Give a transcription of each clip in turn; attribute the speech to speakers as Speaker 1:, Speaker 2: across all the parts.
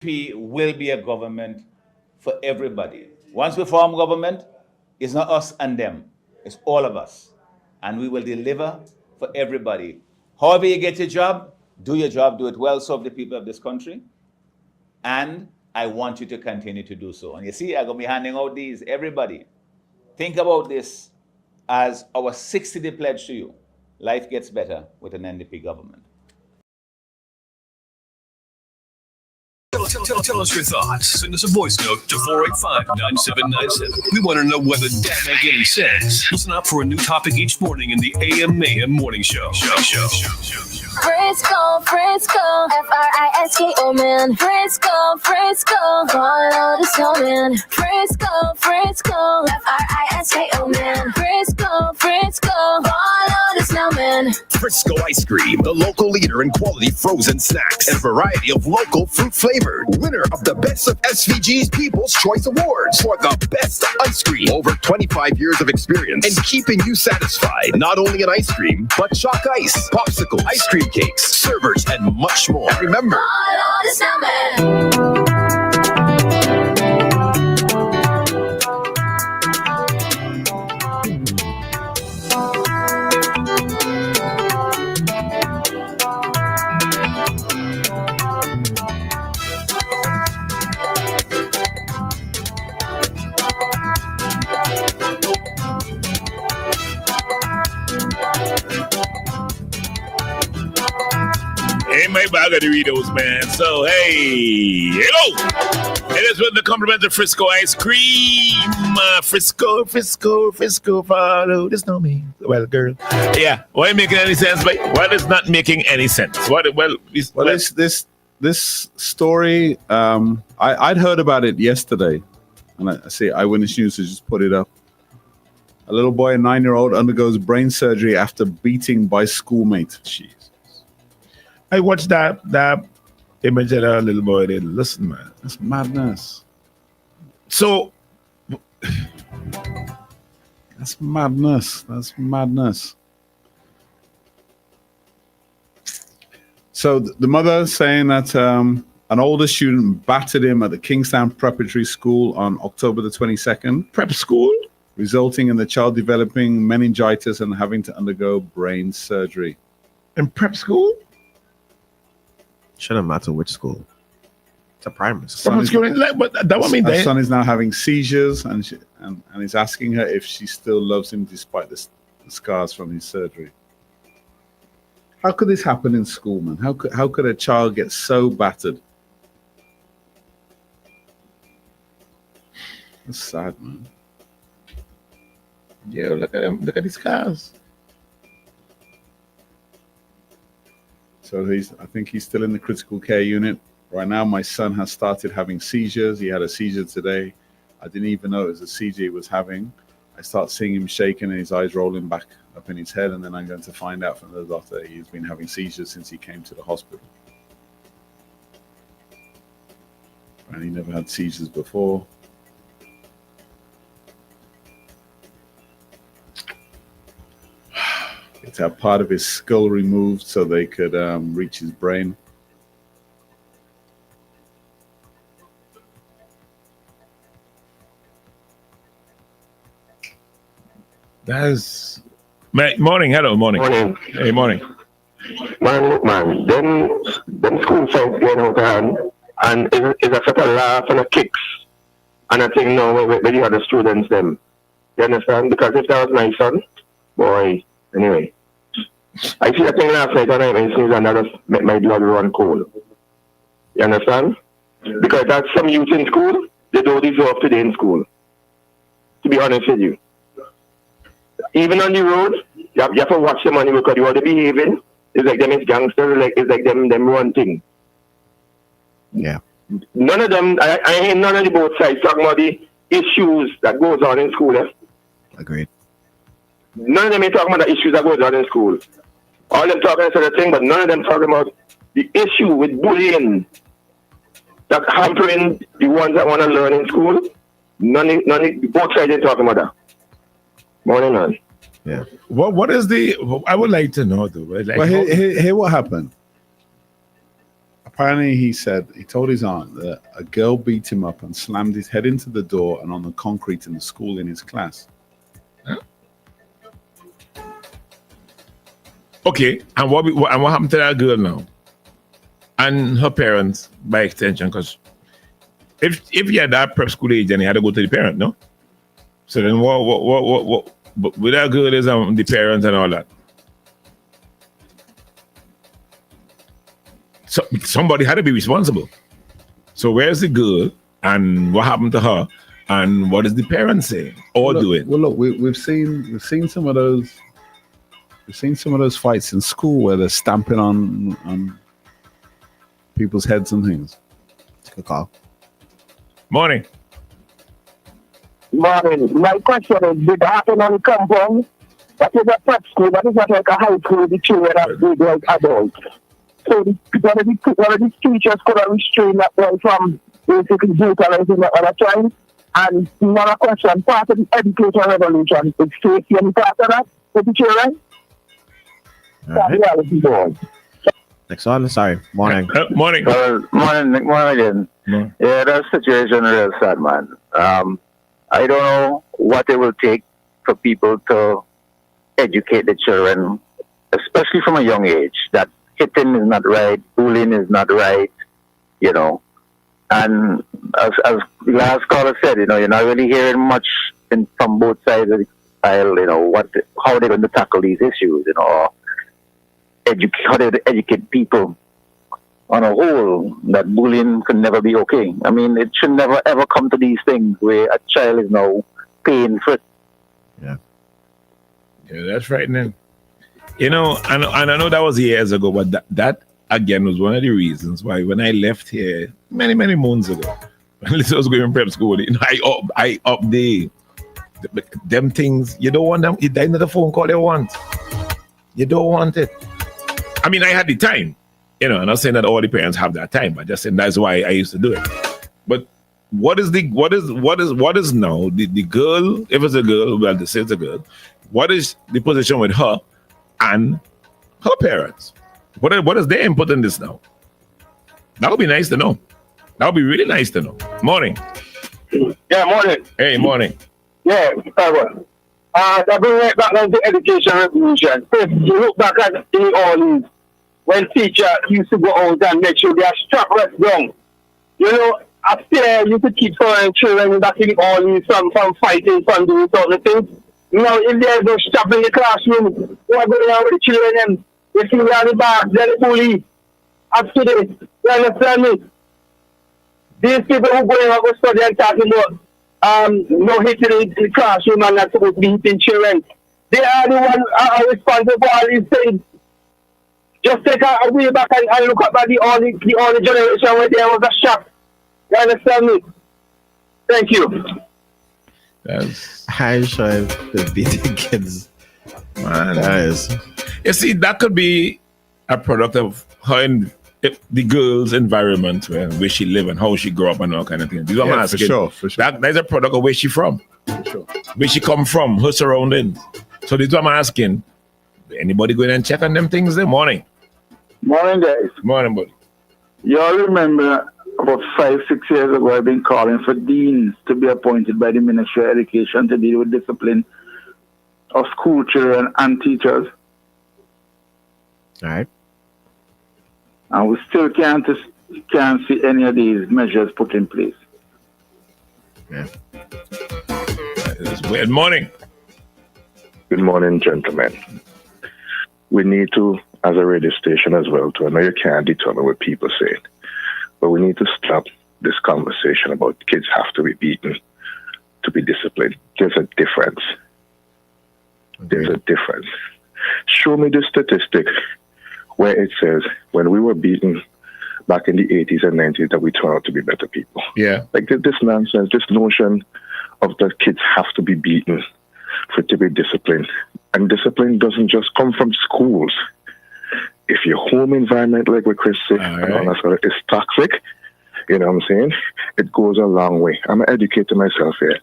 Speaker 1: NDP will be a government for everybody. Once we form government, it's not us and them, it's all of us. And we will deliver for everybody. However you get your job, do it well, serve the people of this country. And I want you to continue to do so. And you see, I'm going to be handing out these, everybody. Think about this as our 60-day pledge to you. Life gets better with an NDP government.
Speaker 2: Tell us your thoughts. Send us a voice note to 485-9797. We want to know whether that make any sense. Listen up for a new topic each morning in the AM Mayhem Morning Show.
Speaker 3: Frisco, F-R-I-S-K-O, man. Frisco, follow the snowman. Frisco, F-R-I-S-K-O, man. Frisco, follow the snowman.
Speaker 4: Frisco Ice Cream, the local leader in quality frozen snacks and a variety of local fruit flavored. Winner of the Best of SVG's People's Choice Awards for the best ice cream. Over 25 years of experience in keeping you satisfied. Not only in ice cream, but chalk ice, popsicles, ice cream cakes, servers, and much more. And remember,
Speaker 3: Follow the snowman.
Speaker 5: Hey, maybe I got to read those, man. So, hey, hello. It is with the compliment of Frisco Ice Cream. Frisco, follow the snowman. Well, girl. Yeah. Why ain't making any sense? But what is not making any sense?
Speaker 6: This story, I'd heard about it yesterday. And I see Eyewitness News has just put it up. A little boy, a 9-year-old, undergoes brain surgery after beating by schoolmate. Jeez.
Speaker 5: I watched that image of that little boy. Listen, man.
Speaker 6: That's madness.
Speaker 5: So,
Speaker 6: That's madness. So the mother saying that an older student battered him at the Kingstown Preparatory School on October the 22nd.
Speaker 5: prep school?
Speaker 6: Resulting in the child developing meningitis and having to undergo brain surgery.
Speaker 5: In prep school?
Speaker 7: Shouldn't matter which school. It's a primary school.
Speaker 5: Prep school, but that what I mean.
Speaker 6: Her son is now having seizures and he's asking her if she still loves him despite the scars from his surgery. How could this happen in school, man? How could a child get so battered? That's sad, man.
Speaker 5: Yeah, look at him. Look at these scars.
Speaker 6: So I think he's still in the critical care unit. Right now, my son has started having seizures. He had a seizure today. I didn't even know it was a seizure he was having. I start seeing him shaking and his eyes rolling back up in his head. And then I'm going to find out from the doctor he's been having seizures since he came to the hospital. And he never had seizures before. It's had part of his skull removed so they could reach his brain.
Speaker 5: That's morning. Hello, morning. Hey, morning.
Speaker 8: Man, look, man, them school sites get out of hand, and it's a sort of laugh and a kicks, and I think no, with the other students, them. You understand? Because if that was my son, boy, anyway. I see a thing last night when I went to and that just made my blood run cold. You understand? Because that's some youth in school, they don't deserve to be in school. To be honest with you. Even on the road, you have to watch the money because you are behaving. It's like them is gangsters, it's like them run thing.
Speaker 7: Yeah.
Speaker 8: None of them, I ain't none of the both sides talking about the issues that goes on in school.
Speaker 7: Agreed.
Speaker 8: None of them ain't talking about the issues that goes on in school. All them talking is the thing, but none of them talking about the issue with bullying that hampering the ones that want to learn in school. Both sides ain't talking about that. Morning, man.
Speaker 5: Yeah. What is the? I would like to know though. Like,
Speaker 6: Well, here what happened. Apparently, he told his aunt that a girl beat him up and slammed his head into the door and on the concrete in the school in his class.
Speaker 5: Okay, and what happened to that girl now? And her parents, by extension, because if you had that prep school age, then you had to go to the parent, no? So then what with that girl is the parents and all that. So somebody had to be responsible. So where's the girl and what happened to her and what is the parents saying or doing?
Speaker 6: Well, look, we've seen some of those. We've seen some of those fights in school where they're stamping on people's heads and things.
Speaker 7: It's a good call.
Speaker 5: Morning.
Speaker 8: Morning. My question is, did that happen on the compound? That is a prep school. That is not like a high school. The children are big like adults. So one of the teachers could have restrained that boy from basically brutalizing the other child. And another question, part of the education revolution is safety and part of that for the children.
Speaker 7: Right. Next one. Sorry. Morning.
Speaker 5: Morning.
Speaker 8: Morning again.
Speaker 5: No.
Speaker 8: Yeah, that situation is real sad, man. I don't know what it will take for people to educate the children, especially from a young age, that hitting is not right, bullying is not right, you know. And as the last caller said, you know, you're not really hearing much from both sides of the aisle, you know, how they're going to tackle these issues, you know, or how they educate people on a whole that bullying can never be okay. I mean, it should never ever come to these things where a child is now paying for it.
Speaker 5: Yeah, that's frightening. You know, and I know that was years ago, but that again was one of the reasons why when I left here many moons ago, when Lisa was going to prep school, you know, I up them things. You don't want them. You die another phone call they want. You don't want it. I mean, I had the time, you know. I'm not saying that all the parents have that time, but just saying that's why I used to do it. But what is now the girl? If it's a girl, well, this is a girl. What is the position with her and her parents? What is their input in this now? That would be nice to know. That would be really nice to know. Morning.
Speaker 8: Yeah, morning.
Speaker 5: Hey, morning.
Speaker 8: Yeah, that brings right back on the education revolution. If you look back at the Orleans, when teachers used to go out and make sure they are strapped right down. You know, upstairs you could keep foreign children back in the Orleans from fighting, from doing certain things. You know, if there's no strap in the classroom, what going on with the children and they see on the back, they're the bully. Up to this. You understand me? These people who going out to study and talking about no hitting in the classroom and not supposed to be hitting children. They are the ones are responsible for all these things. Just take a way back and look up at the only generation where there was a shock. You understand me? Thank you.
Speaker 7: I'm sure the beating kids.
Speaker 5: Man,
Speaker 7: That is.
Speaker 5: you see, that could be a product of her the girl's environment where she live and how she grew up and all kind of things. These are what I'm
Speaker 6: Yeah,
Speaker 5: asking.
Speaker 6: for sure.
Speaker 5: That's a product of where she from,
Speaker 6: For sure.
Speaker 5: where she come from, her surroundings. So this is what I'm asking. Anybody going and check on them things this morning?
Speaker 8: Morning, guys.
Speaker 5: Morning, buddy.
Speaker 8: Y'all remember about 5-6 years ago, I've been calling for deans to be appointed by the Ministry of Education to deal with discipline of school children and teachers.
Speaker 7: All right.
Speaker 8: And we still can't see any of these measures put in place.
Speaker 7: Yeah.
Speaker 5: It's weird morning.
Speaker 8: Good morning, gentlemen. We need to, as a radio station as well, I know you can't determine what people say, but we need to stop this conversation about kids have to be beaten to be disciplined. There's a difference. There's a difference. Show me the statistic where it says when we were beaten back in the 80s and 90s that we turned out to be better people.
Speaker 5: Yeah.
Speaker 8: Like this nonsense, this notion of that kids have to be beaten for it to be disciplined. And discipline doesn't just come from schools. If your home environment, like what Chris said, is toxic, you know what I'm saying? It goes a long way. I'm an educator myself here.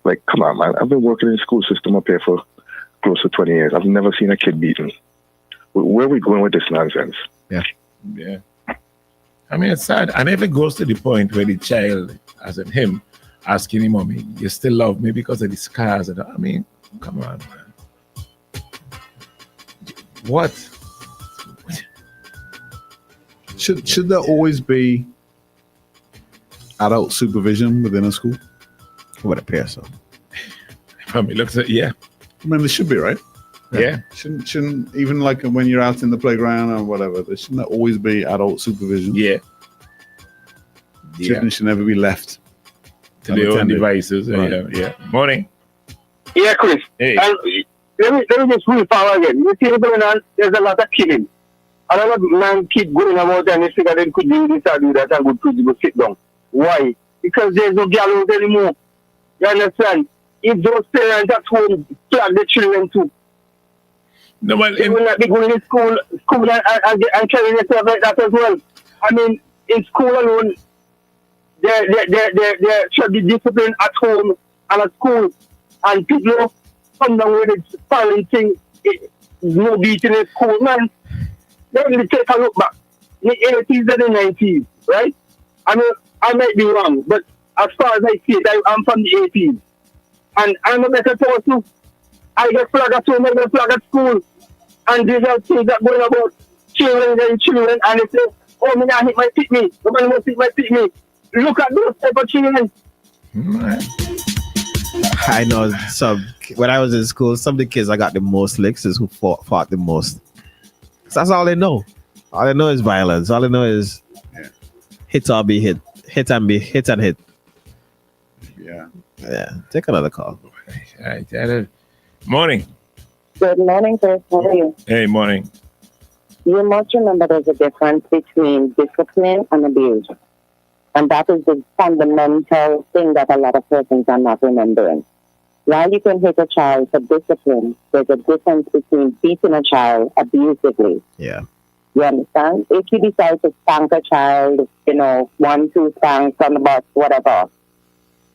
Speaker 8: Like, come on, man. I've been working in the school system up here for close to 20 years. I've never seen a kid beaten. Where are we going with this nonsense?
Speaker 7: Yeah.
Speaker 5: Yeah. I mean, it's sad. And if it goes to the point where the child, as in him, asking him, mommy, you still love me because of the scars. And I mean, come on, man. What?
Speaker 6: Should there always be adult supervision within a school?
Speaker 7: It would appear so.
Speaker 5: I mean, looks at, yeah.
Speaker 6: I mean, there should be, right?
Speaker 5: Yeah.
Speaker 6: Shouldn't even like when you're out in the playground or whatever, there shouldn't there always be adult supervision?
Speaker 5: Yeah.
Speaker 6: Children should never be left
Speaker 5: to their own devices.
Speaker 6: Right.
Speaker 5: Yeah. Morning.
Speaker 8: Yeah, Chris.
Speaker 5: Hey.
Speaker 8: Let me just move forward again. You see, there's a lot of killing. A lot of men keep going about and they figure they could do this or do that and go sit down. Why? Because there's no gallows anymore. You understand? If those parents at home flag the children too,
Speaker 5: no, but
Speaker 8: they will not be going to school and carrying themselves like that as well. I mean, in school alone, there should be discipline at home and at school. And people come down with it, parenting, no beating in school, man. Let me take a look back. In the 80s and the 90s, right? I mean, I might be wrong, but as far as I see it, I'm from the 80s. And I'm a better person. I get flag at home, I get flag at school. And these are things that going about children, and they say, oh, me not hit my pick me. Nobody must hit my pick me. Look at those type of children.
Speaker 7: I know when I was in school, some of the kids I got the most licks is who fought the most. That's all they know. All they know is violence. All they know is hit or be hit. Hit and be hit and hit. Yeah. Take another call.
Speaker 5: All right. Morning.
Speaker 9: Good morning, Chris. How are you?
Speaker 5: Hey, morning.
Speaker 9: You must remember there's a difference between discipline and abuse. And that is the fundamental thing that a lot of persons are not remembering. While you can hit a child for discipline, there's a difference between beating a child abusively.
Speaker 7: Yeah.
Speaker 9: You understand? If you decide to spank a child, 1-2 spanks on the bus, whatever,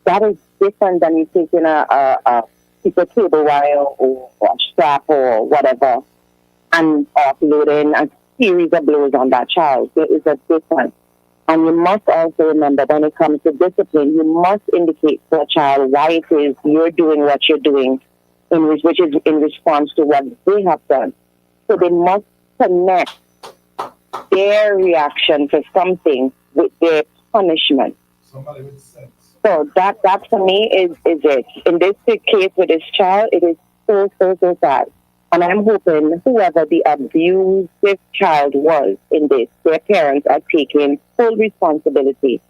Speaker 9: that is different than you taking a piece of cable wire or a strap or whatever and offloading a series of blows on that child. There is a difference. And you must also remember when it comes to discipline, you must indicate to a child why it is you're doing what you're doing, which is in response to what they have done. So they must connect their reaction to something with their punishment.
Speaker 6: Somebody with sense.
Speaker 9: So that for me is it. In this case with this child, it is so sad. And I'm hoping whoever the abusive child was in this, their parents are taking full responsibility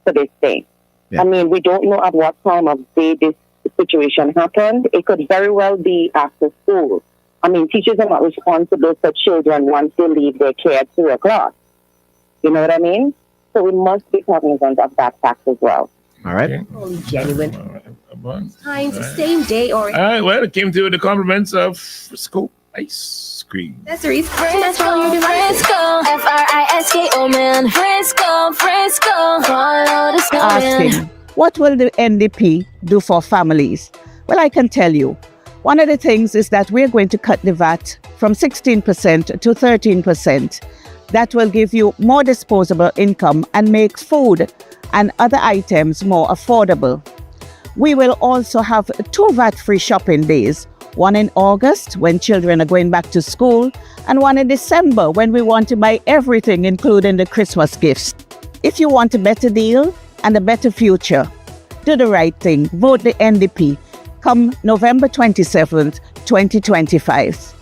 Speaker 9: for this thing. Yeah. I mean, we don't know at what time of day this situation happened. It could very well be after school. I mean, teachers are not responsible for children once they leave their care at 2 o'clock. You know what I mean? So we must be cognizant of that fact as well.
Speaker 7: All right.
Speaker 3: Genuine. Times, same day or.
Speaker 5: All right. Well, it came to the compliments of Frisco Ice Cream.
Speaker 3: Accessories. Frisco, Frisko, man. Frisco. Follow the snowman.
Speaker 10: Asking, what will the NDP do for families? Well, I can tell you. One of the things is that we're going to cut the VAT from 16% to 13%. That will give you more disposable income and make food and other items more affordable. We will also have 2 VAT-free shopping days, one in August when children are going back to school, and one in December when we want to buy everything, including the Christmas gifts. If you want a better deal and a better future, do the right thing. Vote the NDP. Come November 27th, 2025.